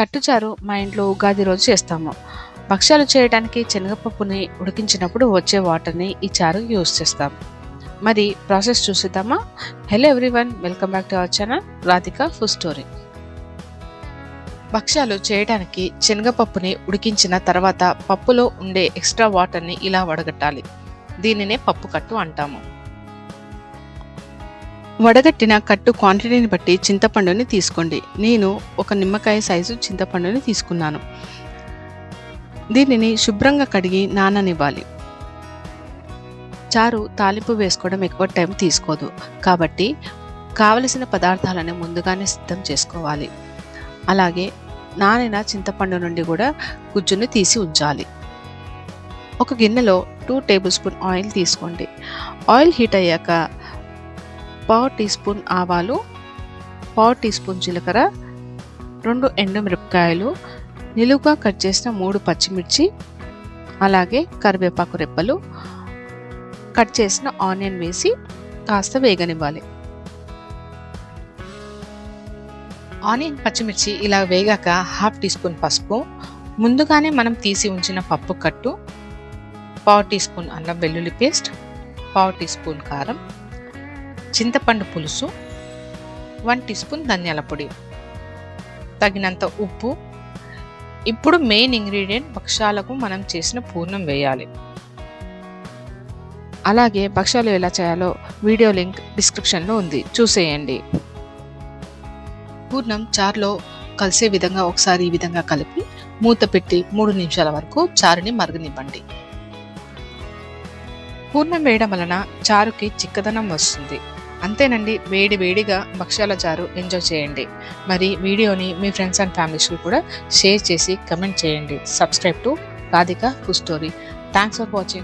కట్టుచారు మా ఇంట్లో ఉగాది రోజు చేస్తాము. భక్ష్యాలు చేయడానికి శనగపప్పుని ఉడికించినప్పుడు వచ్చే వాటర్ని ఈ చారు యూస్ చేస్తాం. మరి ప్రాసెస్ చూసిద్దామా? Hello everyone, welcome back to our channel Radhika food story. భక్ష్యాలు చేయడానికి శనగపప్పుని ఉడికించిన తర్వాత పప్పులో ఉండే ఎక్స్ట్రా వాటర్ని ఇలా వడగట్టాలి. దీనినే పప్పు కట్టు అంటాము. వడగట్టిన కట్టు క్వాంటిటీని బట్టి చింతపండుని తీసుకోండి. నేను ఒక నిమ్మకాయ సైజు చింతపండుని తీసుకున్నాను. దీనిని శుభ్రంగా కడిగి నాననివ్వాలి. చారు తాలింపు వేసుకోవడం ఎక్కువ టైం తీసుకోదు, కాబట్టి కావలసిన పదార్థాలను ముందుగానే సిద్ధం చేసుకోవాలి. అలాగే నానిన చింతపండు నుండి కూడా గుజ్జును తీసి ఉంచాలి. ఒక గిన్నెలో 2 టేబుల్ స్పూన్ ఆయిల్ తీసుకోండి. ఆయిల్ హీట్ అయ్యాక 1/2 టీ స్పూన్ ఆవాలు, 1/2 టీ స్పూన్ జీలకర్ర, 2 ఎండుమిరపకాయలు, నిలువుగా కట్ చేసిన 3 పచ్చిమిర్చి, అలాగే కరివేపాకు రెబ్బలు, కట్ చేసిన ఆనియన్ వేసి కాస్త వేగనివ్వాలి. ఆనియన్ పచ్చిమిర్చి ఇలా వేగాక 1/2 టీ స్పూన్ పసుపు, ముందుగానే మనం తీసి ఉంచిన పప్పు కట్టు, 1/2 టీ స్పూన్ అల్లం వెల్లుల్లి పేస్ట్, 1/2 టీ స్పూన్ కారం, చింతపండు పులుసు, 1 టీ స్పూన్ ధనియాల పొడి, తగినంత ఉప్పు. ఇప్పుడు మెయిన్ ఇంగ్రీడియంట్ భక్ష్యాలకు మనం చేసిన పూర్ణం వేయాలి. అలాగే భక్ష్యాలు ఎలా చేయాలో వీడియో లింక్ డిస్క్రిప్షన్లో ఉంది, చూసేయండి. పూర్ణం చారులో కలిసే విధంగా ఒకసారి ఈ విధంగా కలిపి మూత పెట్టి 3 నిమిషాల వరకు చారుని మరగనివ్వండి. పూర్ణం వేయడం వలన చారుకి చిక్కదనం వస్తుంది. అంతేనండి, వేడి వేడిగా భక్ష్యాల చారు ఎంజాయ్ చేయండి. మరి వీడియోని మీ ఫ్రెండ్స్ అండ్ ఫ్యామిలీస్కి కూడా షేర్ చేసి కమెంట్ చేయండి. Subscribe to Radhika food story. Thanks for watching.